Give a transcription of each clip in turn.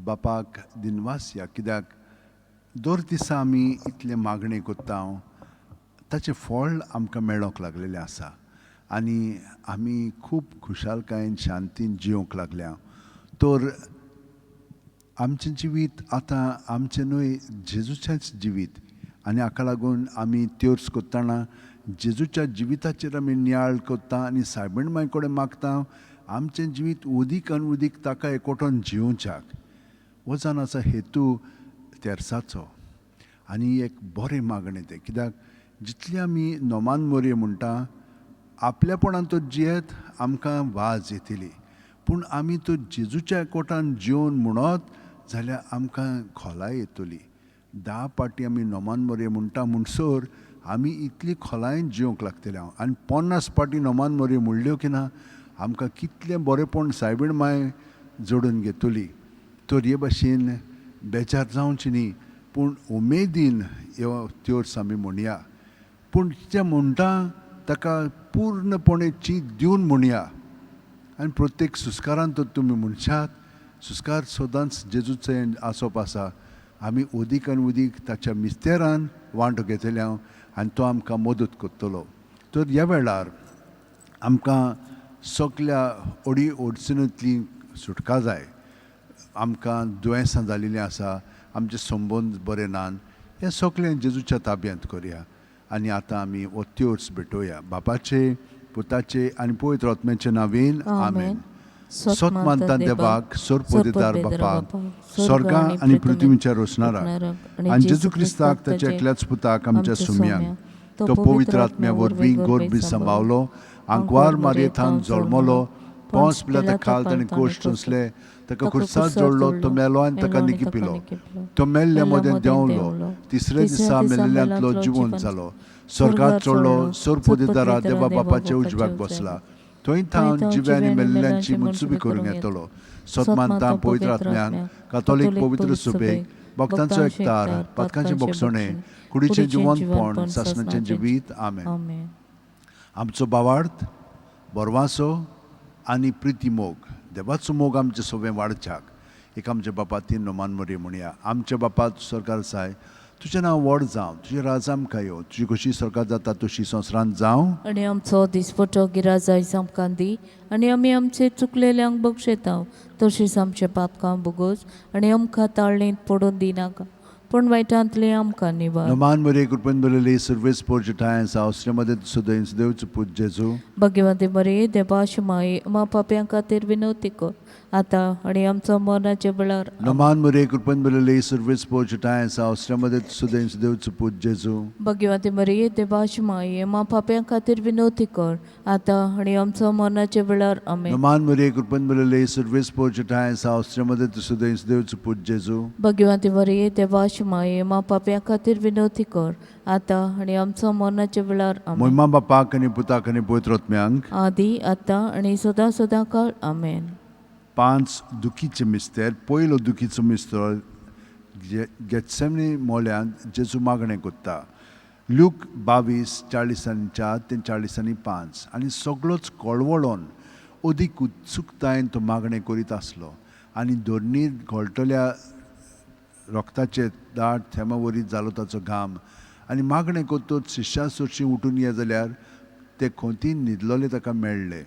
बापाक दिनवास या, कित्याक दर दिसा आमी इतले मागणे कोत्ता ताचें फळ आमकां मेळोंक लागलेलें आसा आनी आमी खूब खुशालकायेन शांतीन जिवंक लागल्या. तर आमचें जिवीत आतां आमचें न्हय, जेजूचेंच जिवीत आनी हाका लागून आमी तेर्स कोत्ताना जेजूच्या जिविताचेर आमी नियाळ कोत्ता आनी सायबीण मांय कडेन मागता आमचें जिवीत उदीक आनी उदीक ताका एकवटोन जिवच्याक. हो जावन आसा हेतू तेर्साचो आनी एक बरें मागणें तें, कित्याक जितले आमी नोमान मोरये म्हणटा आपल्यापणान तो जियेत आमकां वाज येतली, पूण आमी तो जेजूच्या एकवटान जिवन म्हणत जाल्यार आमकां खोलाय येतली. 10 पाटी आमी नोमान मोरये म्हणटा म्हणसर आमी इतली खोलायेन जिवंक लागतले आनी 50 पाटी नोमान मोरये म्हणल्यो की ना आमकां कितलें बरेंपण सायबीण मांय जोडून घेतली. तर हे भाशेन बेजार जावचें न्ही, पूण उमेदीन ह्यो तेर्स आमी म्हणया, पूण जें म्हणटा ताका पूर्णपणे चीत दिवन म्हणया. आनी प्रत्येक सुस्कारान तर तुमी म्हणशात, सुस्कार सदांच जेजूचें आसप आसा. आमी उदीक आनी उदीक ताच्या मिस्तेरान वांटो घेतले आनी तो आमकां मदत करतलो. तर ह्या वेळार आमकां सगल्या अडी अडचणींतली सुटका जाय. आमकां दुयेंसां जाल्लीं आसा, आमचे संबंद बरे नात, हें सगळें जेजूच्या ताब्यांत करया आनी आतां आमी हो तेर्स भेटोवया. बापाचे, पुताचे आनी पवित्र आत्म्याचे नांवेन आमेन. सोतमानता देवाक, सोरपोदेदार बापाक, स्वर्गा आनी पृथ्वीच्या रोसणाराक आनी जेजू क्रिस्ताक ताच्या एकल्याच पुताक आमच्या सुम्यांक तो पवित्र आत्म्या वरवीं गोरबी सांबावलो, आंकवार मारयेंतान जल्मलो, पोंस पिलाता खाल ताणें कोश्ट सोंसले, ताका खुर्सार जोडलो, तो मेलो आनी ताका निकिपिलो, तो मेल्ल्या मदें देंवलो, तिसऱ्या दिसा मेल्ल्यांतलो जिवंत जालो, स्वर्गांत चडलो, सोरपोदेदारा देवा बापाच्या उजव्याक बसला, थंय थावन जिवे आनी मेल्ल्यांची मुत्सुबी करूंक येतलो. सोतमानता पवित्र आत्म्यांक, कातोलीक पवित्र सुबेक, भक्तांचो एकतार, पातकांचें बोगसणें, कुडीचें जिवंतपण, सासणाचें जिवीत. आमेन. आमचो भावार्थ, बोरवासो आनी प्रिती मोग, देवाचो मोग आमचे सगळें वाडच्याक एक आमच्या बापा तीन नोमान मोरये म्हणया. आमच्या बापा स्वर्गार आसाय, तुजें नांव व्हड जावं, तुजें राज आमकां येवं, तुजी कशी स्वर्गांत जाता तशी संवसारांत जावं. आनी आमचो दिसपटो गिराज आयज आमकां दी, आनी आमी आमचे चुकलेल्यांक बक्षयता तशींच आमचे पातकां बुगोस, आनी आमकां ताळणेंत पडून दिनाका, पूण वायटांतले आमकां निवार. नोमान मोरये कृपेन बरयली सर्वेस पोर्जटाय सावस्रेमध्ये सुदैव देवचो पूज जेजू. भगवंते मरे देवाश माये मा पाप्यां खातीर विनवती कर आतां आनी आमचो मरणाचे वेळार. नोमान मोरये कृपेन बरयली सर्वेस पोर्जटाय सावस्रेमध्ये सुदैव देवचो पूज जेजू. भगवंते मरे देवाश माये मा पाप्यां खातीर विनवती कर आतां आनी आमचो मरणाचे वेळार. आमेन. नोमान मोरये कृपेन बरयली सर्वेस पोर्जटाय सावस्रेमध्ये सुदैव देवचो पूज जेजू. भगवंते मरे देवाश माये मा पाप्यां खातीर विनवती कर आतां आनी आमचो मरणाचे वेळार. आमेन. महिमा बापाक आनी पुताक आनी पवित्र आत्म्यांक, आदी आतां आनी सदां सदां काळ. आमेन. 5 दुखीचे मिस्तेर. पयलो दुखीचो मिस्तर गेत्सेमनी मोल्यांत जेजू मागणें कोत्ता. लूक 22:40 ते 40:5. आनी सगळोच कळवळोन अदीक उत्सुकतायेन तो मागणें करीत आसलो आनी दोनी घोळटल्या रोगताचे दाट थेंबा वरीत जालो ताचो घाम. आनी मागणें कोत्तूच शिश्यां चडशीं उठून ये जाल्यार ते खोंतीन न्हिदलोले ताका मेळ्ळे.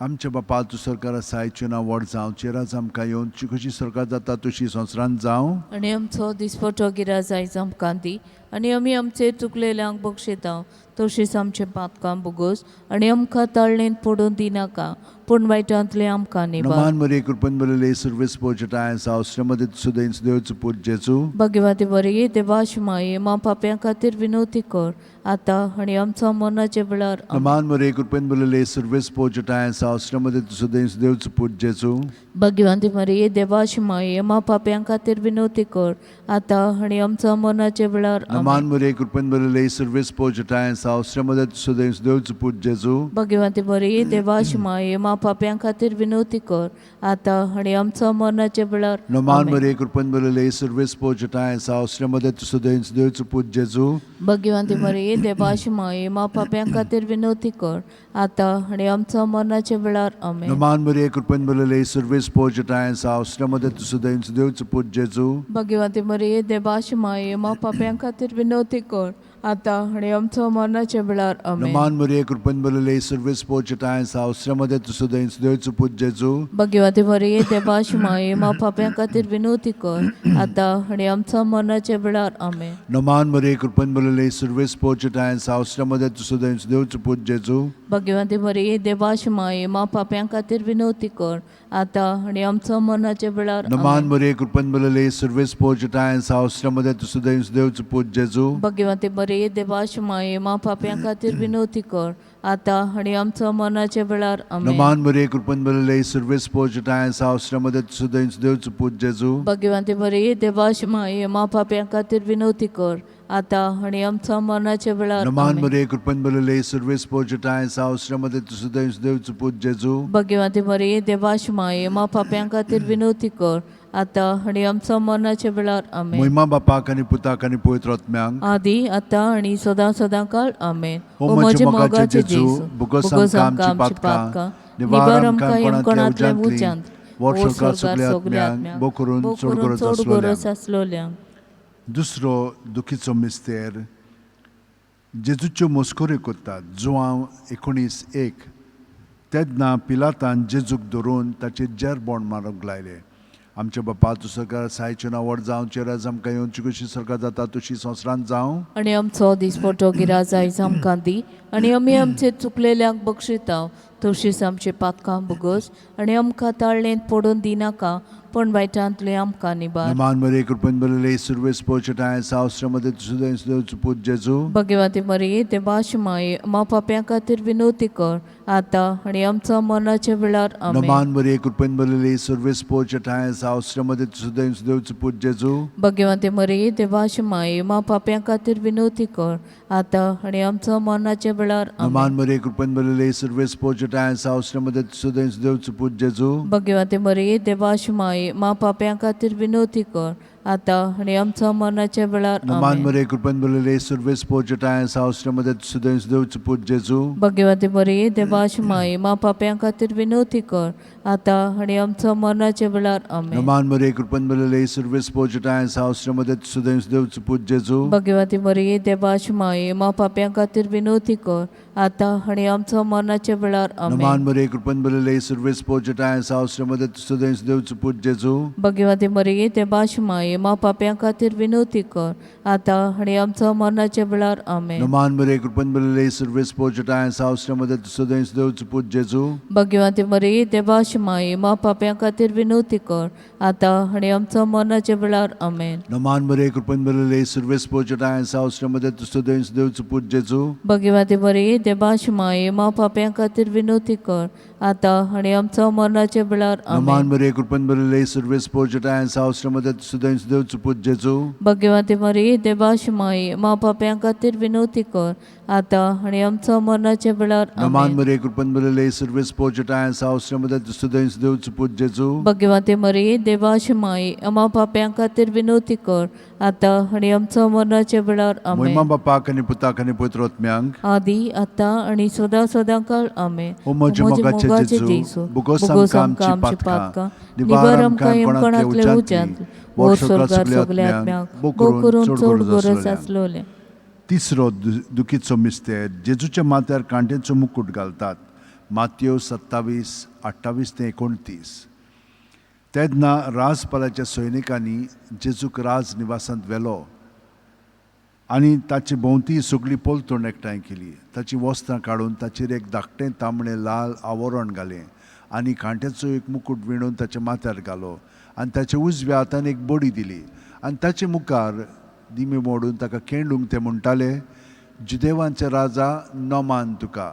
आमच्या बापा तूं स्वर्गार आसा, तुजें नांव व्हड जावं, तुजें राज आमकां येवं, तुजी कशी स्वर्गांत जाता तशी संवसारांत जावं. आनी आमचो दिसपटो गिराज आयज आमकां दी, आनी आमी आमचे चुकलेल्यांक बक्षयता तशींच आमचे पातकां बुगोस, आनी आमकां ताळणेंत पडून दिनाका, पूण वायटांतले आमकां निवार. नोमान मोरये कृपेन बरयली सर्वेस पोर्जटाय सावस्रेमध्ये सुदैव देवचो पूज जेजू. भगवंते मरे देवाश माये मा पाप्यां खातीर विनवती कर आतां आनी आमचो मरणाचे वेळार. नोमान मोरये कृपेन बरयली सर्वेस पोर्जटाय सावस्रेमध्ये सुदैव देवचो पूज जेजू. भगवंते मरे देवाश माये मा पाप्यां खातीर विनवती कर आतां आनी आमचो मरणाचे वेळार. नोमान मोरये कृपेन बरयली सर्वेस पोर्जटाय आसा उसरे मदें सुदैस देवचो पूत जेजू भगवंती मरी देवाची माये मा पाप्यां खातीर विनवती कर आता आणि आमच्या मरणाच्या वेळार नमान आमेन. मरे कृपन बलले सर्वेस पोचटाय आसा उसरे मदें सुदैस देवचो पूत जेजू भगवंती मरी देवाची माये मा पाप्यां खातीर विनवती कर आता आणि आमच्या मरणाच्या वेळार आमेन. नमान मरे कृपन बलले सर्वेस पोचटाय आसा उसरे मदें सुदैस देवचो पूत जेजू भगवंती मरी देवाची माये मा पाप्यां खातीर विनवती कर आता आणि आमच्या मरणाच्या वेळार आमेन. नमान मरे कृपन बलले सर्वेस पोचटाय आसा उसरे मदें सुदैस देवचो पूत जेजू भगवंती मरी देवाची माये मा पाप्यां खातीर विनवती कर आता आणि आमच्या मरणाच्या वेळार आमेन. नमान मरे कृपन बलले सर्वेस पोचटाय आसा उसरे मदें सुदैस देवचो पूत जेजू भगवंती मरी देवाची माये मा पाप्यां खातीर विनवती कर आता आणि आमच्या मरणाच्या वेळार नमान मरे कृपन बलले सर्वेस पोचटाय आसा उसरे मदें सुदैस देवचो पूत जेजू भगवंती मरी देवाची माये मा पाप्यां खातीर विनवती कर आता आणि आमच्या मरणाच्या वेळार आमेन. नमान मरे कृपन बलले सर्वेस पोचटाय आसा उसरे मदें सुदैस देवचो पूत जेजू भगवंती मरी देवाची माये मा पाप्यां खातीर विनवती कर आता आणि आमच्या मरणाच्या वेळार नमान आमेन. मरे कृपन बलले सर्वेस पोचटाय आसा उसरे मदें सुदैस देवचो पूत जेजू भगवंती मरी देवाची माये मा पाप्यां खातीर विनवती कर आता आणि आमच्या मरणाच्या वेळार आमेन. महिमा बापाक आनी पुताक आनी पवित्र आत्म्यांक आदी आता आणि सदा सदां काळ आमेन. ओ म्हजे मोगाचे जेजू बुगोस आमकां आमची पातकां निवार आमकां कोणांतल्या उज्यांत वर्षोकार सगल्या आत्म्यांक बो करून चड गरज आसलोल्यांक. आसलोल्यांक. दुसरो दुखीचो मिस्तेर जेजूच्यो मस्कोऱ्यो करतात. जुवांव 19:1 तेन्ना पिलातान जेजूक धरून ताचे जेरबोंड मारूंक लायले. आमचे बापा तूं सगळ्या सायचें नांवड जावं चेराज आमकां येवची कशी सरकार जाता तशी संवसारांत जावं आणि आमचो दिसपटो गिराज आयज आमकां दी आणि आमी आमचे चुकलेल्यांक बक्षितांव तशीच आमचे पातकां बुगोस आणि आमकां ताळणेंत पडून दिनाका पण वायटांतले आमकां निबार. नमान मरे कृपन बलले सर्वेस पोचटाय आसा उसरे मदें सुदैस देवचो पूत जेजू भगवंती मरी देवाची माये मा पाप्यां खातीर विनवती कर आता आणि आमच्या मरणाच्या वेळार आमेन. नमान मरे कृपन बलले सर्वेस पोचटाय आसा उसरे मदें सुदैस देवचो पूत जेजू भगवंती मरी देवाची माये मा पाप्यां खातीर विनवती कर आता आणि आमच्या मरणाच्या वेळार आमेन. नमान मरे कृपन बलले सर्वेस पोचटाय आसा उसरे मदें सुदैस देवचो पूत जेजू भगवंती मरी देवाची माये मा पाप्यां खातीर विनवती कर आता आणि आमच्या मरणाच्या वेळार नमान आमेन. मरे कृपन बलले सर्वेस पोचटाय आसा उसरे मदें सुदैस देवचो पूत जेजू भगवंती मरी देवाची माये मा पाप्यां खातीर विनवती कर आता आणि आमच्या मरणाच्या वेळार आमेन. नमान मरे कृपन बलले सर्वेस पोचटाय आसा उसरे मदें सुदैस देवचो पूत जेजू भगवंती मरी देवाची माये मा पाप्यां खातीर विनवती कर आता आणि आमच्या मरणाच्या वेळार आमेन. नमान मरे कृपन बलले सर्वेस पोचटाय आसा उसरे मदें सुदैस देवचो पूत जेजू भगवंती मरी देवाची माये मा पाप्यां खातीर विनवती कर आता आणि आमच्या मरणाच्या वेळार आमेन. नमान मरे कृपन बलले सर्वेस पोचटाय आसा उसरे मदें सुदैस देवचो पूत जेजू भगवंती मरी देवाची माये मा पाप्यां खातीर विनवती कर आता आणि आमच्या मरणाच्या वेळार आमेन. नमान मरे कृपन बलले सर्वेस पोचटाय आसा उसरे मदें सुदैस देवचो पूत जेजू भगवंती मरी देवाची माये मा पाप्यां खातीर विनवती कर आता आणि आमच्या मरणाच्या वेळार नमान आमेन. मरे कृपन बलले सर्वेस पोचटाय आसा उसरे मदें सुदैस देवचो पूत जेजू भगवंती मरी देवाची माये मा पाप्यां खातीर विनवती कर आता आणि आमच्या मरणाच्या वेळार नमान आमेन. मरे कृपन बलले सर्वेस पोचटाय आसा उसरे मदें सुदैस देवचो पूत जेजू भगवंती मरी देवाची माये मा पाप्यां खातीर विनवती कर आता आणि आमच्या मरणाच्या वेळार महिमा आमेन. बापाक आनी पुताक आनी पवित्र आत्म्यांक आदी आता आणि सदा सदां काळ आमेन. ओ म्हजे मोगाचे जेजू बुगोस आमकां आमची पातकां निवार आमकां येमकणांतले उज्यांत वर स्वर्गार सगल्या आत्म्यांक बो करून चड गरज आसलोले. तिसरो दुखीचो मिस्तेर जेजूच्या माथ्यार कांटेचो मुकुट घालतात. मातयेव 27:28-29 तेन्ना राजपालाच्या सैनिकांनी जेजूक राज निवासांत व्हेलो आनी ताचे भोंवती सगळी पोलतोण एकठांय केली. ताची वस्त्रां काडून ताचेर एक धाकटें तांबडें लाल आवरण घालें आनी कांट्याचो एक मुकुट विणून ताच्या माथ्यार घालो आनी ताच्या उजव्या हातान एक बडी दिली आनी ताचे मुखार दिमे मोडून ताका केंडूंक ते म्हणटाले, जुदेवांचे राजा नोमान तुका.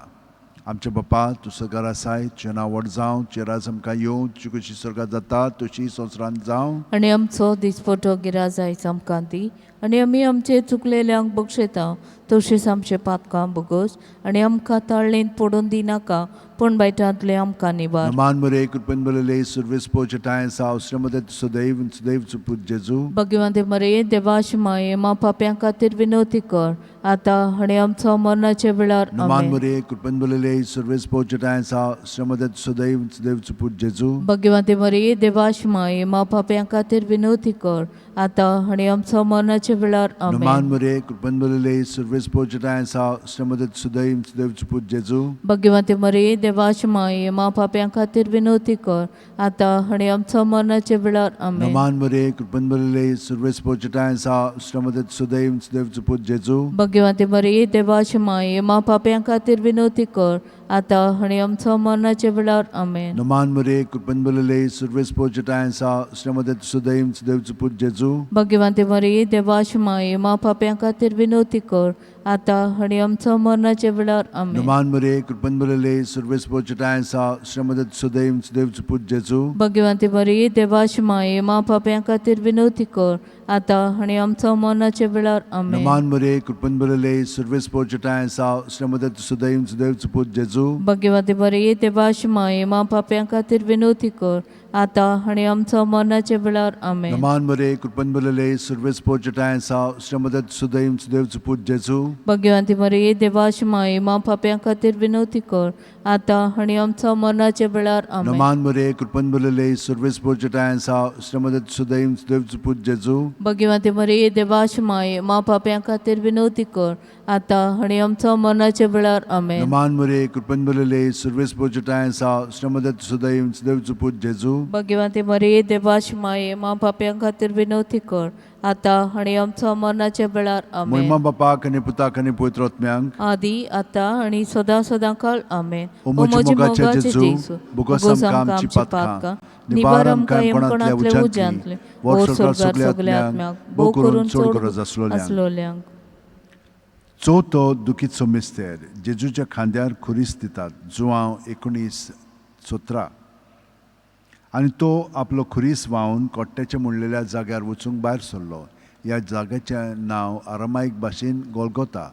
आमचे बापा तूं सगार आसाय तुजें नांव व्हड जावं चेराज आमकां येवं तुजी कशी सर्गात जाता तशी संवसारांत जावं आणि आमचो दिसपटो गिराज आयज आमकां दी आणि आमी आमचे चुकलेल्यांक बक्षितांव तशीच आमचे पातकां भोगोस आनी आमकां ताळणेंत पडून दिनाका पूण वायटांतले आमकां निवार. Naman Maria, Kurban Balale, Service Pochatayan, South Ramadat Sudev, and Sudev Suput Jesu. भगवंते मरे देवाश माये मा पाप्यां खातीर विनवती कर आतां आनी आमचो मरणाचे वेळार Naman amen. Maria, Kurban Balale, Service Pochatayan, South Ramadat Sudev, and Sudev Suput Jesu. भगवंते मरे देवाश माये मा पाप्यां खातीर विनवती कर आतां आनी आमचो मरणाचे वेळार Naman amen. Maria, Kurban Balale, Service Pochatayan, South Ramadat Sudev, and Sudev Suput Jesu. भगवंते मरे देवाश माये मा पाप्यां खातीर विनवती कर आतां आनी आमचो मरणाचे वेळार आमेन. Naman Maria, Kurban Balale, Service Pochatayan, South Ramadat Sudev, and Sudev Suput Jesu. भगवंते मरे देवाश माये मा पाप्यां खातीर विनवती कर आतां आनी आमचो मरणाचे वेळार आमेन. Naman Maria, Kurban Balale, Service Pochatayan, South Ramadat Sudev, and Sudev Suput Jesu. भगवंते मरे देवाश माये मा पाप्यां खातीर विनवती कर आतां आनी आमचो मरणाचे वेळार आमेन. Naman Maria, Kurban Balale, Service Pochatayan, South Ramadat Sudev, and Sudev Suput Jesu. भगवंते मरे देवाश माये मा पाप्यां खातीर विनवती कर आतां आनी आमचो मरणाचे वेळार आमेन. Naman Maria, Kurban Balale, Service Pochatayan, South Ramadat Sudev, and Sudev Suput Jesu. भगवंते मरे देवाश माये मा पाप्यां खातीर विनवती कर आतां आनी आमचो मरणाचे वेळार आमेन. Naman Maria, Kurban Balale, Service Pochatayan, South Ramadat Sudev, and Sudev Suput Jesu. भगवंते मरे देवाश माये मा पाप्यां खातीर विनवती कर आतां आनी आमचो मरणाचे वेळार आमेन. Naman Maria, Kurban Balale, Service Pochatayan, South Ramadat Sudev, and Sudev Suput Jesu. भगवंते मरे देवाश माये मा पाप्यां खातीर विनवती कर आतां आनी आमचो मरणाचे वेळार आमेन. Naman Maria, Kurban Balale, Service Pochatayan, South Ramadat Sudev, and Sudev Suput Jesu. भगवंते मरे देवाश माये मा पाप्यां खातीर विनवती कर आतां आनी आमचो मरणाचे वेळार आमेन. Moima Bapak and Putak and Putrotmang. आदी आतां आनी सदां सदां काळ आमेन. O moji mogaचे जेजू, bugosam kamची पातका, निबारम कायम कोणातले उजांतले, वर स्वर्गार सगळे आत्म्याक, भोव करून चोड गरज असलोल्यांक. चवथो दुखीचो मिस्तेर जेजूच्या खांद्यार खुरीस दितात जुवांव 1917 आनी तो आपलो खुरीस व्हांवन कोट्ट्याच्या मुडलेल्या जाग्यार वचूंक भायर सरलो. ह्या जाग्याचें नांव आरामायक भाशेन गोलगोता.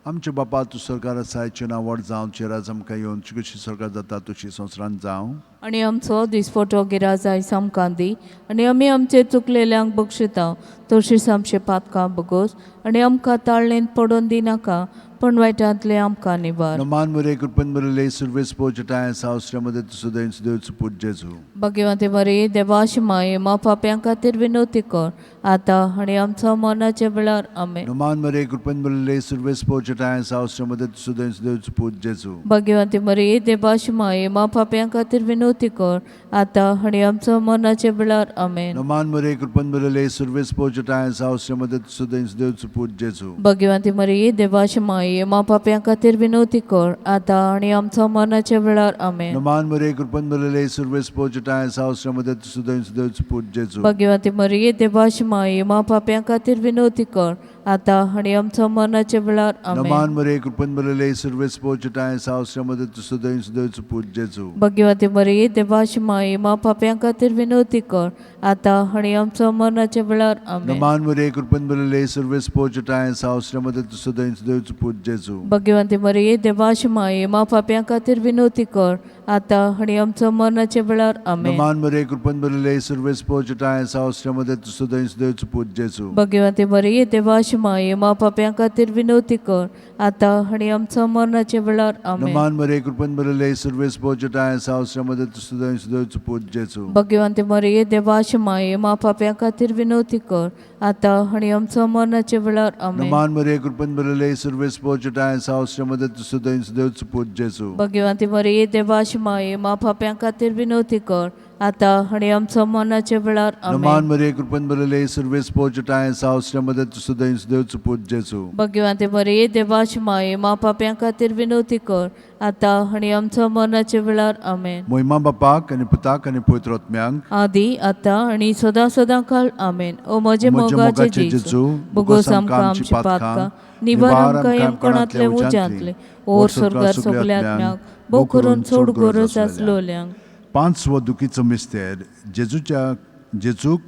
आमचे बापा तूं स्वर्गार आसा हाचें नांव व्हड जावं, चिराज आमकां येवन कशी स्वर्गार जाता तशी संवसारांत जावं. आनी आमचो दिसपटो गिराज आयज आमकां दी आनी आमी आमचे चुकलेल्यांक बक्षिता तशींच आमचे पातकां भोगोस आनी आमकां ताळणेंत पडोवन दिनाका पण वायटांतले आमकां निवार. Naman Maria, Kurban Balale, Service Pochatayan, South Ramadat Sudev, and Sudev Suput Jesu. भगवंते मरे देवाश माये मा पाप्यां खातीर विनवती कर आतां आनी आमचो मरणाचे वेळार आमेन. Naman Maria, Kurban Balale, Service Pochatayan, South Ramadat Sudev, and Sudev Suput Jesu. भगवंते मरे देवाश माये मा पाप्यां खातीर विनवती कर आतां आनी आमचो मरणाचे वेळार आमेन. Naman Maria, Kurban Balale, Service Pochatayan, South Ramadat Sudev, and Sudev Suput Jesu. भगवंते मरे देवाश माये मा पाप्यां खातीर विनवती कर आतां आनी आमचो मरणाचे वेळार आमेन. Naman Maria, Kurban Balale, Service Pochatayan, South Ramadat Sudev, and Sudev Suput Jesu. भगवंते मरे देवाश माये मा पाप्यां खातीर विनवती कर आतां आनी आमचो मरणाचे वेळार आमेन. Naman Maria, Kurban Balale, Service Pochatayan, South Ramadat Sudev, and Sudev Suput Jesu. भगवंते मरे देवाश माये मा पाप्यां खातीर विनवती कर आतां आनी आमचो मरणाचे वेळार आमेन. Naman Maria, Kurban Balale, Service Pochatayan, South Ramadat Sudev, and Sudev Suput Jesu. भगवंते मरे देवाश माये मा पाप्यां खातीर विनवती कर आतां आनी आमचो मरणाचे वेळार आमेन. Naman Maria, Kurban Balale, Service Pochatayan, South Ramadat Sudev, and Sudev Suput Jesu. भगवंते मरे देवाश माये मा पाप्यां खातीर विनवती कर आतां आनी आमचो मरणाचे वेळार आमेन. Naman Maria, Kurban Balale, Service Pochatayan, South Ramadat Sudev, and Sudev Suput Jesu. भगवंते मरे देवाश माये मा पाप्यां खातीर विनवती कर आतां आनी आमचो मरणाचे वेळार आमेन. Naman Maria, Kurban Balale, Service Pochatayan, South Ramadat Sudev, and Sudev Suput Jesu. भगवंते मरे देवाश माये मा पाप्यां खातीर विनवती कर आतां आनी आमचो मरणाचे वेळार आमेन. Naman Maria, Kurban Balale, Service Pochatayan, South Ramadat Sudev, and Sudev Suput Jesu. भगवंते मरे देवाश माये मा पाप्यां खातीर विनवती कर आतां आनी आमचो मरणाचे वेळार आमेन. Moima Bapak and Putak and Putrotmang. आदी आतां आनी सदां सदां काळ आमेन. ओ म्हजे मोगाचे जेजू भोगोस आमकां आमची पातकां निबार आमकां येमकोणांतले उजांतले ओर स्वर्गार सगळे आत्म्याक भोव करून चोड गरज आसलोल्यांक. पांचवो दुखीचो मिस्तेर जेजूक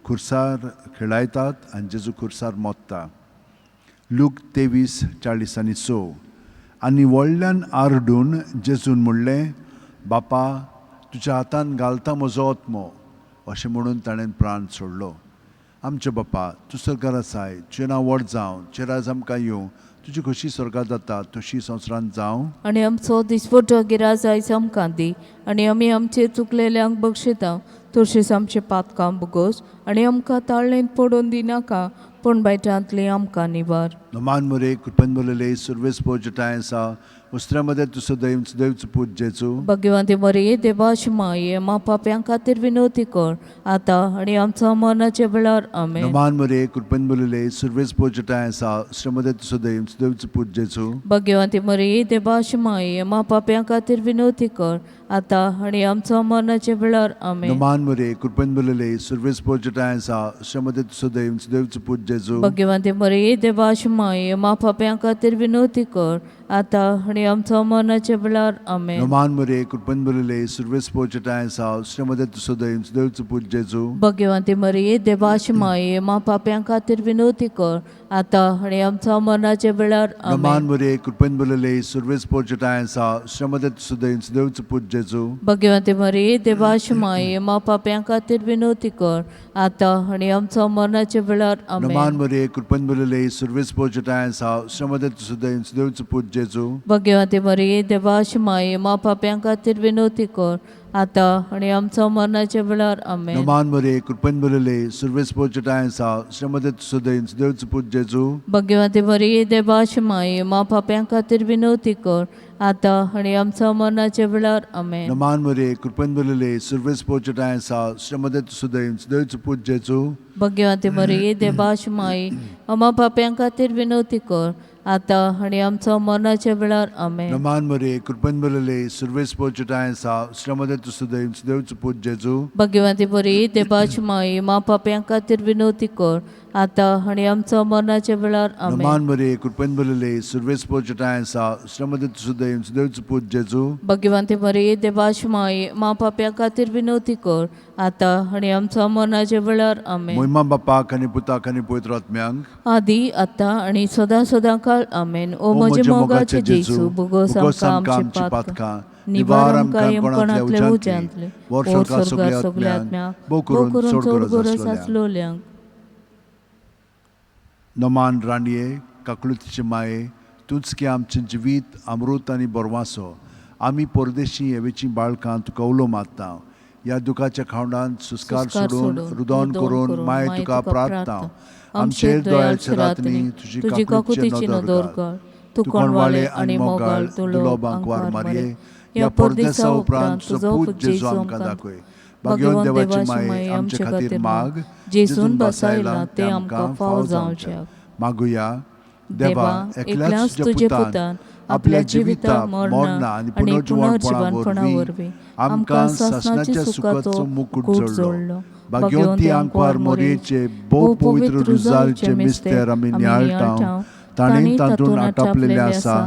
खुर्सार खेळायतात आनी जेजू खुर्सार मोत्ता. लूक 23:40-42. आनी व्हडल्यान आरडून जेजून म्हणलें, बापा, तुज्या हातान घालता म्हजो आत्मो. अशें म्हणून ताणें प्राण सोडलो. आमचे बापा, तूं स्वर्गार आसाय, तुजें नांव व्हड जावं, तुजें राज आमकां येवं, तुजी खोशी स्वर्गात जाता तशी संवसारांत जावं. आनी आमचो दिसपटो गिराज आयज आमकां दी, आनी आमी आमचे चुकलेल्यांक बक्षिता तशेंच आमचे पातकां बुगोस, आनी आमकां ताळणेंत पडोवन दिनाका, पूण बायटांतली आमकां निवार. Noman Mure, Kurpanbulale, Survis Pojataisa, Ustramade to Sudaim, Sudav Put Jesu. Bhagwanti मरिये देवाची माये मा पाप्यां खातीर विनवती कर आतां आनी आमच्या मरणाचे वेळार आमेन. Noman Mure, Kurpanbulale, Survis Pojataisa, Ustramade to Sudaim, Sudav Put Jesu. Bhagwanti मरिये देवाची माये मा पाप्यां खातीर विनवती कर आतां आनी आमच्या मरणाचे वेळार आमेन. Noman Mure, Kurpanbulale, Survis Pojataisa, Ustramade to Sudaim, Sudav Put Jesu. Bhagwanti मरिये देवाची माये मा पाप्यां खातीर विनवती कर आतां आनी आमच्या मरणाचे वेळार आमेन. Noman Mure, Kurpanbulale, Survis Pojataisa, Ustramade to Sudaim, Sudav Put Jesu. Bhagwanti मरिये देवाची माये मा पाप्यां खातीर विनवती कर आतां आनी आमच्या मरणाचे वेळार आमेन. Noman Mure, Kurpanbulale, Survis Pojataisa, Ustramade to Sudaim, Sudav Put Jesu. Bhagwanti मरिये देवाची माये मा पाप्यां खातीर विनवती कर आतां आनी आमच्या मरणाचे वेळार आमेन. Noman Mure, Kurpanbulale, Survis Pojataisa, Ustramade to Sudaim, Sudav Put Jesu. Bhagwanti मरिये देवाची माये मा पाप्यां खातीर विनवती कर आतां आनी आमच्या मरणाचे वेळार आमेन. Noman Mure, Kurpanbulale, Survis Pojataisa, Ustramade to Sudaim, Sudav Put Jesu. Bhagwanti मरिये देवाची माये मा पाप्यां खातीर विनवती कर आतां आनी आमच्या मरणाचे वेळार आमेन. Noman Mure, Kurpanbulale, Survis Pojataisa, Ustramade to Sudaim, Sudav Put Jesu. Bhagwanti मरिये देवाची माये मा पाप्यां खातीर विनवती कर आतां आनी आमच्या मरणाचे वेळार आमेन. Noman Mure, Kurpanbulale, Survis Pojataisa, Ustramade to Sudaim, Sudav Put Jesu. Bhagwanti मरिये देवाची माये मा पाप्यां खातीर विनवती कर आतां आनी आमच्या मरणाचे वेळार आमेन. Noman Mure, Kurpanbulale, Survis Pojataisa, Ustramade to Sudaim, Sudav Put Jesu. Bhagwanti मरिये देवाची माये मा पाप्यां खातीर विनवती कर आतां आनी आमच्या मरणाचे वेळार आमेन. Moima Bapak आणि पुताक आणि पवित्र आत्म्यांक आदी आतां आनी सदां सदां काळ आमेन. ओ म्हजे मोगाचे जेजू बुगोस आमकां आमची पातकां निवार आमकां येमपणांतले उज्यांतले ओ स्वर्गात सगल्या आत्म्यांक भोव करून चड गरज आसलोल्यांक. नमान राणये काकुळतीचे माये तूंच की आमचें जिवीत अमृत आनी बोरवासो आमी परदेशी हेवेची बाळकां तुका उलो मारता. ह्या दुखाच्या खावंडांत सुस्कार सोडून रुदोन करून माय तुका प्रार्थना. आमचेर दयाळचे रातनी तुजी काकुतीची नदर कर. तूं कोणवाळे आनी मोगाळ दुलोबांक वार मारये. ह्या परदेसा उपरांत तुजो पूत जेजू आमकां दाखय. भगवंत देवाची माये आमचे खातीर माग जेजून बसायला ते आमकां फाव जावचे. मागुया देवा एकल्याच तुजे पुतान आपल्या जिविता मरणा आनी पुनर्जीवनपणा वरवीं आमकां सासणाच्या सुखाचो मुकुट जोडलो. भगवंती आंकवार मोरयेचे भोव पवित्र रुजालचे मिस्तेर आमी नियाळटाव. ताणें तातूंत आटापलेले आसा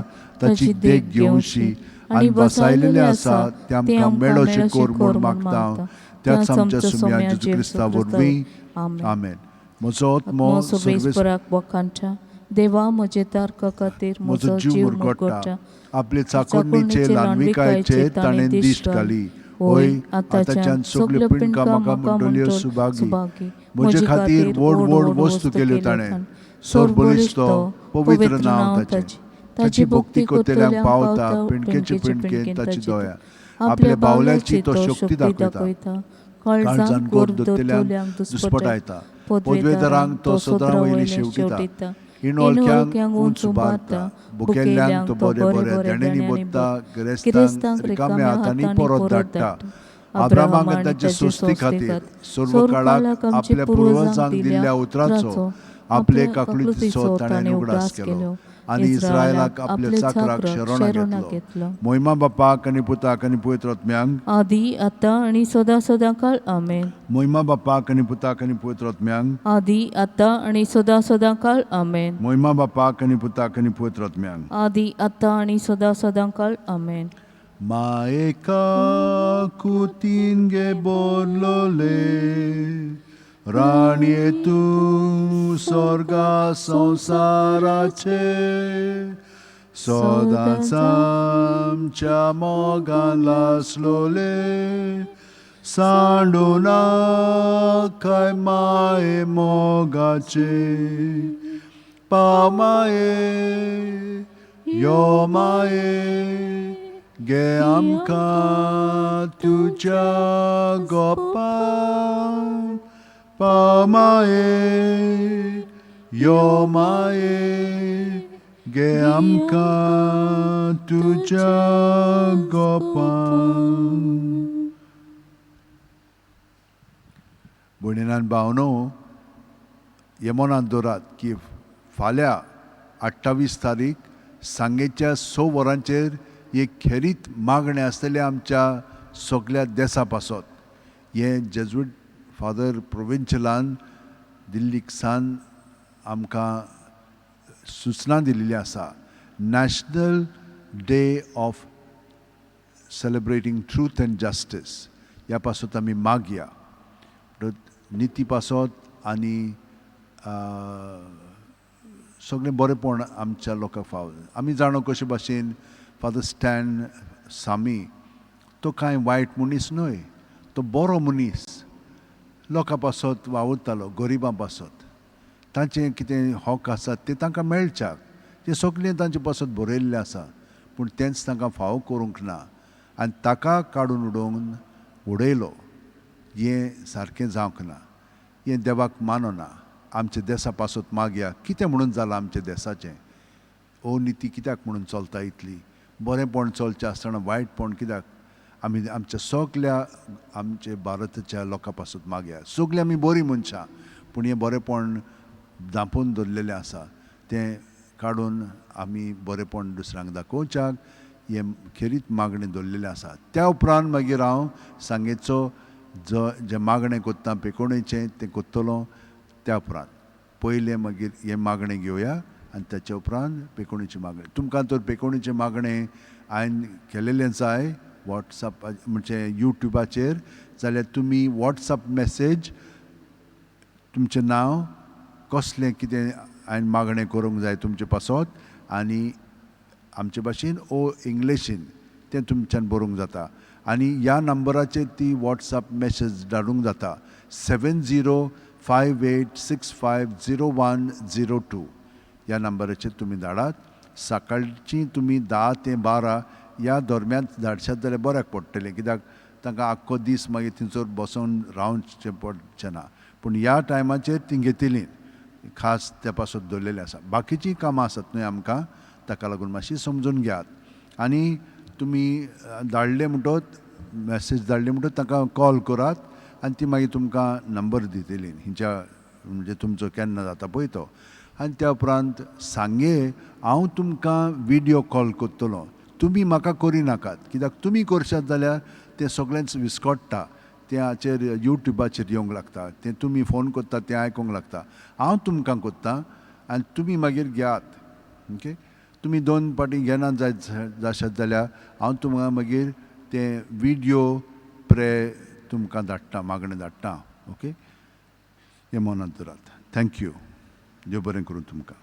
ताची देख घेवशी आनी बसायलेले आसा ते आमकां मेळोशे कोर म्हूण मागता. त्याच आमच्या सुम्या जेजू क्रिस्ता वरवीं आमेन. म्हजो आत्मो सर्वेस्पराक वखाणटा. देवा म्हजे तारका खातीर म्हजो जीव मुरगोडटा. आपले चाकोरणीचे ल्हानविकायेचे ताणें दिश्ट घाली. होय आतांच्यान सगल्यो पिणकां म्हाका म्हणटल्यो सुभागी. म्हजे खातीर व्हड व्हड वस्तू केल्यो ताणें. सोर बलिश्तो पवित्र नांव ताचें. ताची भक्ती करतल्यांक पावता पिणकेचे पिणकेन ताची दया. आपल्या बावल्याची तो शक्ती दाखयता. काळजान गोर दोतोल्यांक दुस्पटायता. पदवेदारांक तो सदां वयली शेवटिता. इनोळख्यांक उंच उबारता. भुकेल्ल्यांक तो बरे बरे देणेनी बोदता. गिरेस्तांक रिकाम्या हातांनी परत धाडटा. अब्रामाक ताचे सोस्ती खातीर सर्व काळाक आपल्या पुर्वजांक दिल्ल्या उतराचो आपले काकुळतीचो ताणें उगडास केलो आनी इस्रायलाक आपल्या चाकराक शरणा घेतलो. मोहिमा बापाक आनी पुताक आनी पवित्र आत्म्यांक आदी आतां आनी सदां सदां काळ आमेन. मोहिमा बापाक आनी पुताक आनी पवित्र आत्म्यांक आदी आतां आनी सदां सदां काळ आमेन. मोहिमा बापाक आनी पुताक आनी पवित्र आत्म्यांक आदी आतां आनी सदां सदां काळ आमेन. मायेका कुतीन गे बोरलोले राणये तूं स्वर्गा संसाराचे सदांच आमच्या मोगान लासलोले सांडूना काय माये मोगाचे पामाये यो माये गे आमकां तुज्या गोपान पामाये यो माये गे आमकां तुज्या गोपान. भयणीनान भावनो हे मनांत दवरात की फाल्यां 28 तारीख सांजेच्या 6 वरांचेर एक खेरीत मागणें आसतलें आमच्या सगळ्या देशा पासत. हे जेजुईट फादर प्रोविन्शियलान दिल्लीक सान आमकां सुचना दिल्ली आसा. National day of celebrating truth end justice ह्या पासत आमी मागया. निती पासत आनी सगळें बरेंपण आमच्या लोकांक फावो. आमी जाणो कशे भाशेन फादर स्टॅन सामी तो कांय वायट मनीस न्हय, तो बरो मनीस लोकां पासत वावुरतालो, गरिबां पासत. तांचें कितें हक आसा तें तांकां मेळच्याक तें सगळें तांचे पासत बरयल्लें आसा, पूण तेंच तांकां फावो करूंक ना आनी ताका काडून उडयलो. हें सारकें जावंक ना, हें देवाक मानना. आमच्या देशा पासत मागया कितें म्हणून जालां आमच्या देशाचें. अनिती कित्याक म्हणून चलता इतली, बरेंपण चलचें आसतना वायटपण कित्याक. आमी आमच्या सगळ्या आमचे भारताच्या लोकां पासत मागया. सगळीं आमी बरीं मनशां, पूण हें बरेंपण धांपून दवरलेलें आसा तें काडून आमी बरेंपण दुसऱ्यांक दाखोवच्याक हें खेरीत मागणें दवरलेलें आसा. त्या उपरांत मागीर हांव सांगेचो जें मागणें कोत्ता पेकोणेचें तें कोत्तलो. त्या उपरांत पयलें मागीर हें मागणें घेवया आनी ताच्या उपरांत पेकोणेचें मागणें. तुमकां तर पेकोणेचें मागणें हांवें केलेलें जाय वॉट्सॅप म्हणजे यूट्यूबाचेर, जाल्यार तुमी वॉट्सॅप मॅसेज तुमचें नांव कसलें कितें हांवें मागणें करूंक जाय तुमचे पासत आनी आमचे भाशेन ओ इंग्लिशीन तें तुमच्यान बरोवंक जाता. आनी ह्या नंबराचेर ती वॉट्सॅप मॅसेज धाडूंक जाता 7058650102 ह्या नंबराचेर तुमी धाडात. सकाळची तुमी 10 ते 12 ह्या दरम्यान धाडशात जाल्यार बऱ्याक पडटलें, कित्याक तांकां आख्खो दीस मागीर थंयसर बसून रावचें पडचें ना. पूण ह्या टायमाचेर ती घेतिली खास त्या पासत दवरलेलें आसा. बाकीचीं कामां आसात न्हय आमकां, ताका लागून मातशी समजून घेयात. आनी तुमी धाडले म्हणटच मॅसेज धाडले म्हणटच ताका कॉल करात आनी ती मागीर तुमकां नंबर दितली हिंच्या म्हणजे तुमचो केन्ना जाता पळय तो. आनी त्या उपरांत सांगे हांव तुमकां विडियो कॉल करतलो. तुमी म्हाका करिनाकात, कित्याक तुमी करशात जाल्यार तें सगळेंच विस्कटता. तें हाचेर यूट्यूबाचेर येवंक लागता, तें तुमी फोन करता तें आयकूंक लागता. हांव तुमकां कोत्ता आनी तुमी मागीर घेयात. ओके, तुमी 2 पाटी घेनात जाशात जाल्यार हांव तुमकां मागीर तें विडियो तुमकां धाडटा, मागणें धाडटा. ओके, हें मनांत दवरात. थँक्यू. देव बरें करूं तुमकां.